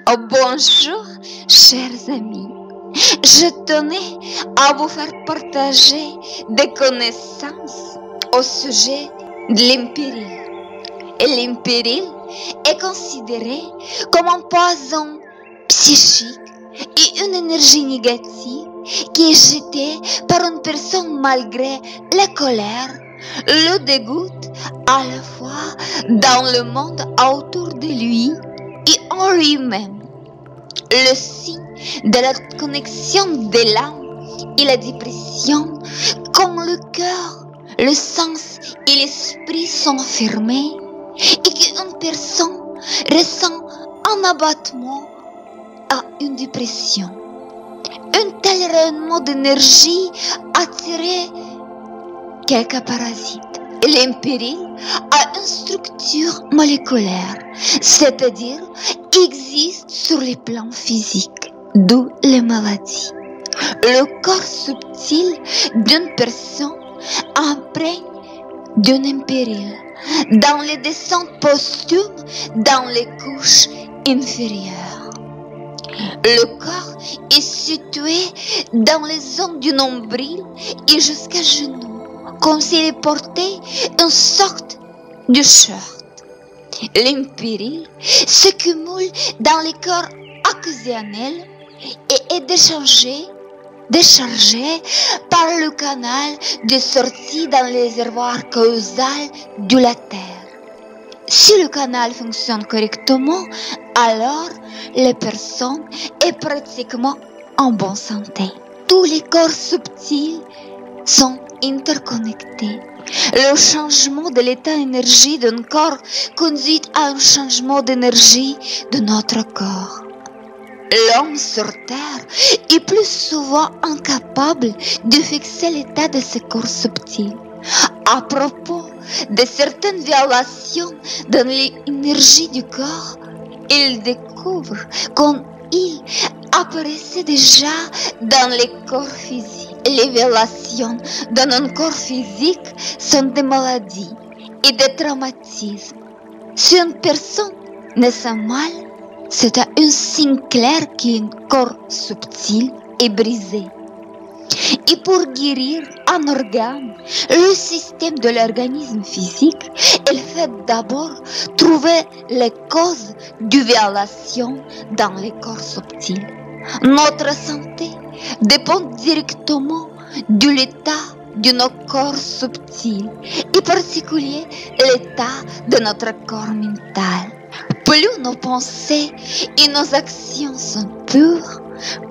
Oh, bonjour, chers amis. Je tenais à vous faire partager des connaissances au sujet de l'impéril. Et l'impéril est considéré comme un poison psychique et une énergie négative qui est jetée par une personne malgré la colère, le dégoût à la fois dans le monde autour de lui et en lui-même. Le signe de la connexion de l'âme et la dépression, quand le cœur, le sens et l'esprit sont fermés et qu'une personne ressent un abattement à une dépression. Un tel rayonnement d'énergie attirait quelques parasites. L'impéril a une structure moléculaire, c'est-à-dire existe sur les plans physiques, d'où les maladies. Le corps subtil d'une personne imprègne d'un impéril dans les descentes posthumes dans les couches inférieures. Le corps est situé dans les zones du nombril et jusqu'à genoux, comme s'il portait une sorte de short. L'impéril s'accumule dans les corps occasionnels et est déchargé par le canal de sortie dans les réservoirs causal de la Terre. Si le canal fonctionne correctement, alors la personne est pratiquement en bonne santé. Tous les corps subtils sont interconnectés. Le changement de l'état d'énergie d'un corps conduit à un changement d'énergie de notre corps. L'homme sur Terre est plus souvent incapable de fixer l'état de ce corps subtil. À propos de certaines violations dans l'énergie du corps, il découvre qu'il apparaissait déjà dans les corps physiques. Les violations dans un corps physique sont des maladies et des traumatismes. Si une personne ne sent mal, c'est un signe clair qu'un corps subtil est brisé. Et pour guérir un organe, le système de l'organisme physique, il fait d'abord trouver les causes de violation dans les corps subtils. Notre santé dépend directement de l'état de nos corps subtils, et en particulier l'état de notre corps mental. Plus nos pensées et nos actions sont pures,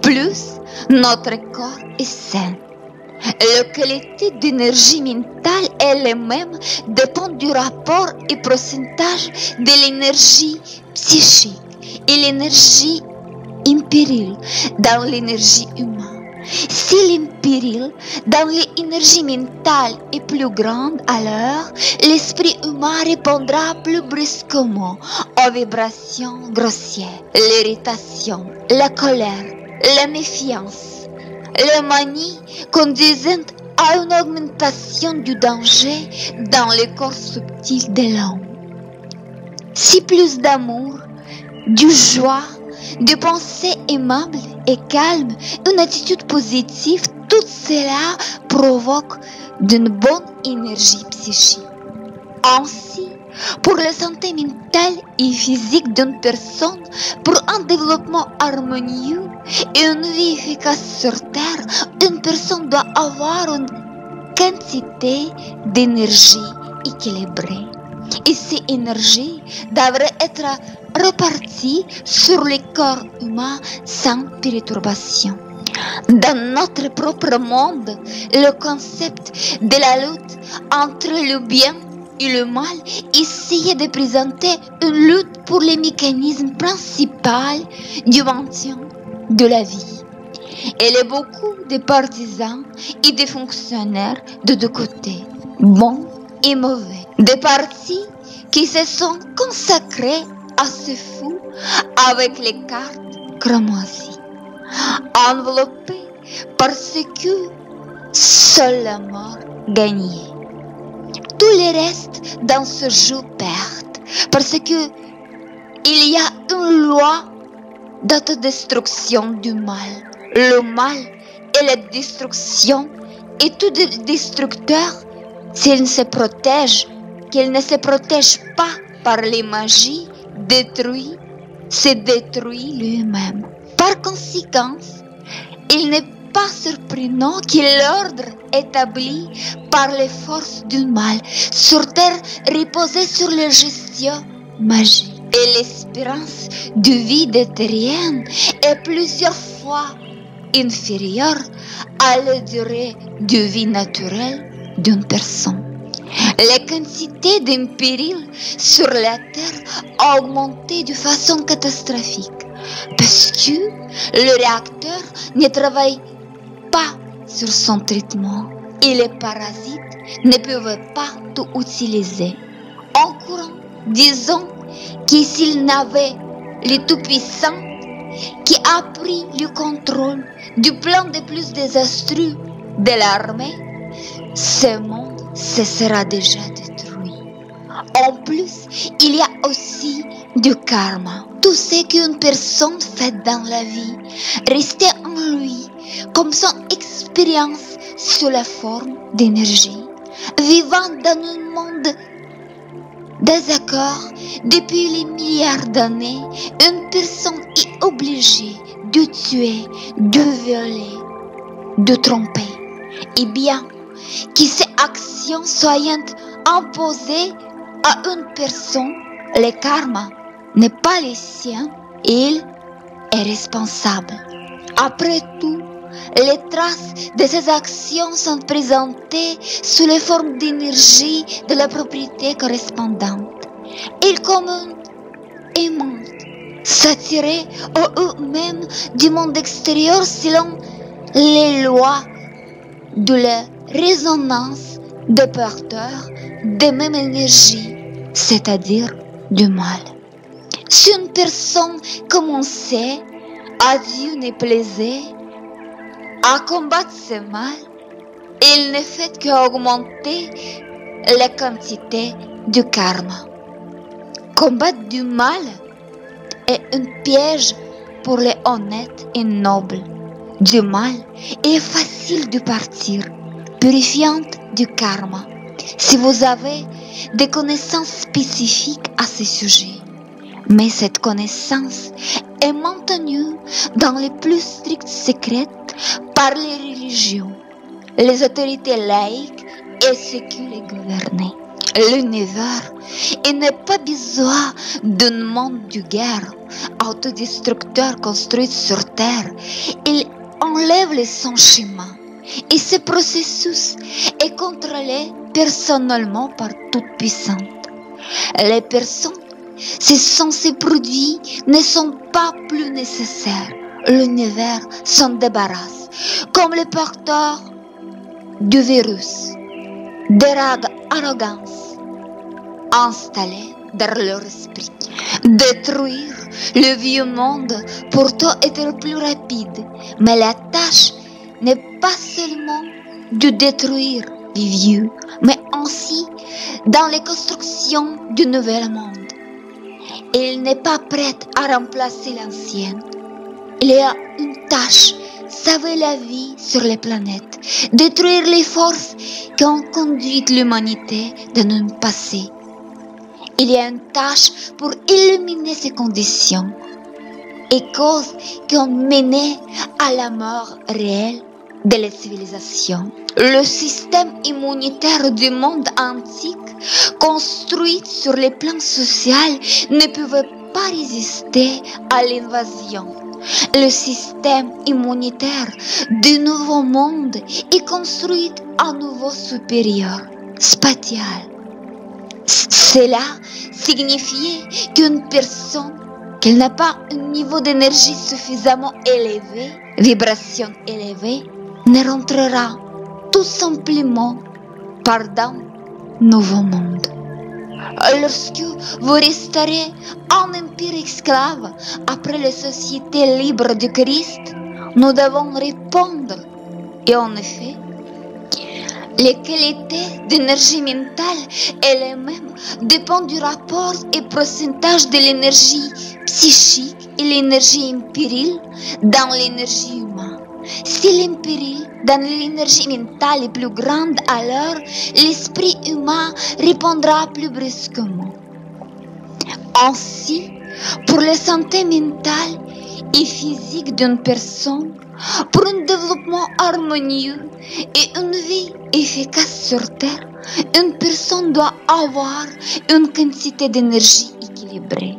plus notre corps est sain. La qualité d'énergie mentale elle-même dépend du rapport et pourcentage de l'énergie psychique et l'énergie impéril dans l'énergie humaine. Si l'impéril dans l'énergie mentale est plus grande, alors l'esprit humain répondra plus brusquement aux vibrations grossières, l'irritation, la colère, la méfiance, la manie conduisant à une augmentation du danger dans le corps subtil de l'homme. Si plus d'amour, de joie, de pensées aimables et calmes, une attitude positive, tout cela provoque d'une bonne énergie psychique. Ainsi, pour la santé mentale et physique d'une personne, pour un développement harmonieux et une vie efficace sur Terre, une personne doit avoir une quantité d'énergie équilibrée. Et ces énergies devraient être réparties sur le corps humain sans perturbation. Dans notre propre monde, le concept de la lutte entre le bien et le mal essayait de présenter une lutte pour les mécanismes principaux du maintien de la vie. Il y a beaucoup de partisans et de fonctionnaires de deux côtés, bons et mauvais. Des partis qui se sont consacrés à ce fou avec les cartes cramoisies, enveloppés parce que seule la mort gagnait. Tous les restes dans ce jeu perdent parce que il y a une loi d'autodestruction du mal. Le mal est la destruction et tout destructeur, s'il ne se protège, qu'il ne se protège pas par les magies, se détruit lui-même. Par conséquent, il n'est pas surprenant que l'ordre établi par les forces du mal sur terre reposait sur la gestion magique. Et l'espérance de vie des terriens est plusieurs fois inférieure à la durée de vie naturelle d'une personne. La quantité d'un péril sur la terre a augmenté de façon catastrophique parce que le réacteur ne travaille pas sur son traitement et les parasites ne peuvent pas tout utiliser. En courant, disons que s'il n'avait le Tout-Puissant qui a pris le contrôle du plan le plus désastreux de l'armée, ce monde se sera déjà détruit. En plus, il y a aussi du karma. Tout ce qu'une personne fait dans la vie reste en lui comme son expérience sous la forme d'énergie. Vivant dans un monde désaccord depuis les milliards d'années, une personne est obligée de tuer, de violer, de tromper. Et bien que ces actions soient imposées à une personne, le karma n'est pas le sien, il est responsable. Après tout, les traces de ces actions sont présentées sous les formes d'énergie de la propriété correspondante. Ils communiquent et montent, s'attirer eux-mêmes du monde extérieur selon les lois de la résonance des porteurs de même énergie, c'est-à-dire du mal. Si une personne commençait, à Dieu ne plaisait, à combattre ce mal, il ne fait qu'augmenter la quantité du karma. Combattre du mal est un piège pour les honnêtes et nobles. Du mal est facile de partir, purifiante du karma, si vous avez des connaissances spécifiques à ce sujet. Mais cette connaissance est maintenue dans les plus stricts secrets par les religions, les autorités laïques et ceux qui les gouvernent. L'univers, il n'est pas besoin d'un monde de guerre autodestructeur construit sur terre. Il enlève le son chemin. Et ce processus est contrôlé personnellement par toute puissante. Les personnes, ce sont ces produits, ne sont pas plus nécessaires. L'univers s'en débarrasse, comme les porteurs du virus, de l'arrogance installée dans leur esprit. Détruire le vieux monde pourtant était le plus rapide, mais la tâche n'est pas seulement de détruire les vieux, mais aussi dans les constructions du nouvel monde. Il n'est pas prêt à remplacer l'ancienne. Il y a une tâche, sauver la vie sur les planètes, détruire les forces qui ont conduit l'humanité dans un passé. Il y a une tâche pour éliminer ces conditions et causes qui ont mené à la mort réelle de la civilisation. Le système immunitaire du monde antique, construit sur le plan social, ne pouvait pas résister à l'invasion. Le système immunitaire du nouveau monde est construit à nouveau supérieur, spatial. Cela signifiait qu'une personne qui n'a pas un niveau d'énergie suffisamment élevé, vibration élevée, ne rentrera tout simplement pas dans le nouveau monde. Lorsque vous resterez un empire esclave après la société libre du Christ, nous devons répondre. Et en effet, les qualités d'énergie mentale elles-mêmes dépendent du rapport et pourcentage de l'énergie psychique et l'énergie impériale dans l'énergie humaine. Si l'impérial dans l'énergie mentale est plus grande, alors l'esprit humain répondra plus brusquement. Ainsi, pour la santé mentale et physique d'une personne, pour un développement harmonieux et une vie efficace sur Terre, une personne doit avoir une quantité d'énergie équilibrée.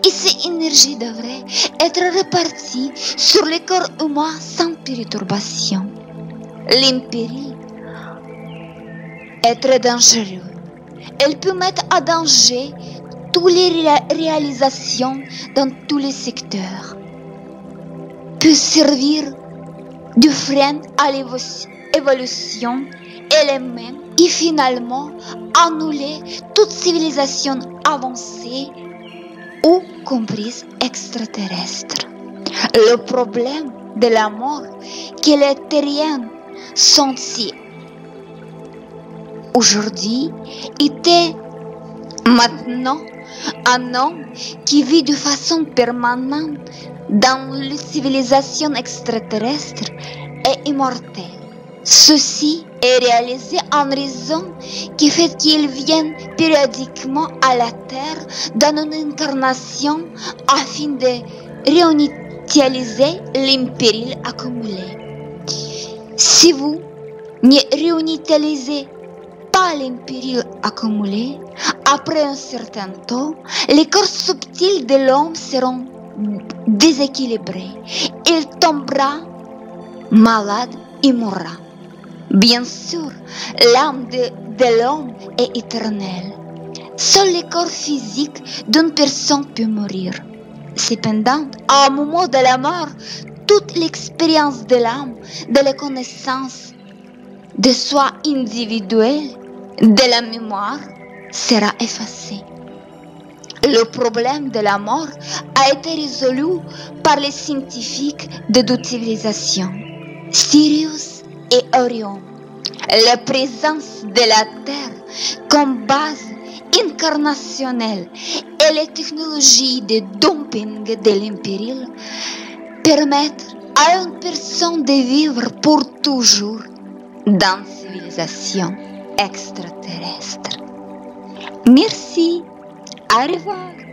Et cette énergie devrait être répartie sur le corps humain sans perturbation. L'impérial est très dangereux. Elle peut mettre à danger toutes les réalisations dans tous les secteurs. Peut servir de frein à l'évolution elle-même et finalement annuler toute civilisation avancée ou comprise extraterrestre. Le problème de la mort que les terriens sont si aujourd'hui était maintenant un homme qui vit de façon permanente dans la civilisation extraterrestre est immortel. Ceci est réalisé en raison du fait qu'ils viennent périodiquement à la Terre dans une incarnation afin de réinitialiser l'impérial accumulé. Si vous ne réinitialisez pas l'impérial accumulé, après un certain temps, les corps subtils de l'homme seront déséquilibrés. Il tombera malade et mourra. Bien sûr, l'âme de l'homme est éternelle. Seul le corps physique d'une personne peut mourir. Cependant, à un moment de la mort, toute l'expérience de l'âme, de la connaissance de soi individuel, de la mémoire, sera effacée. Le problème de la mort a été résolu par les scientifiques de deux civilisations, Sirius et Orion. La présence de la Terre comme base incarnationnelle et les technologies de dumping de l'impérial permettent à une personne de vivre pour toujours dans une civilisation extraterrestre. Merci, au revoir.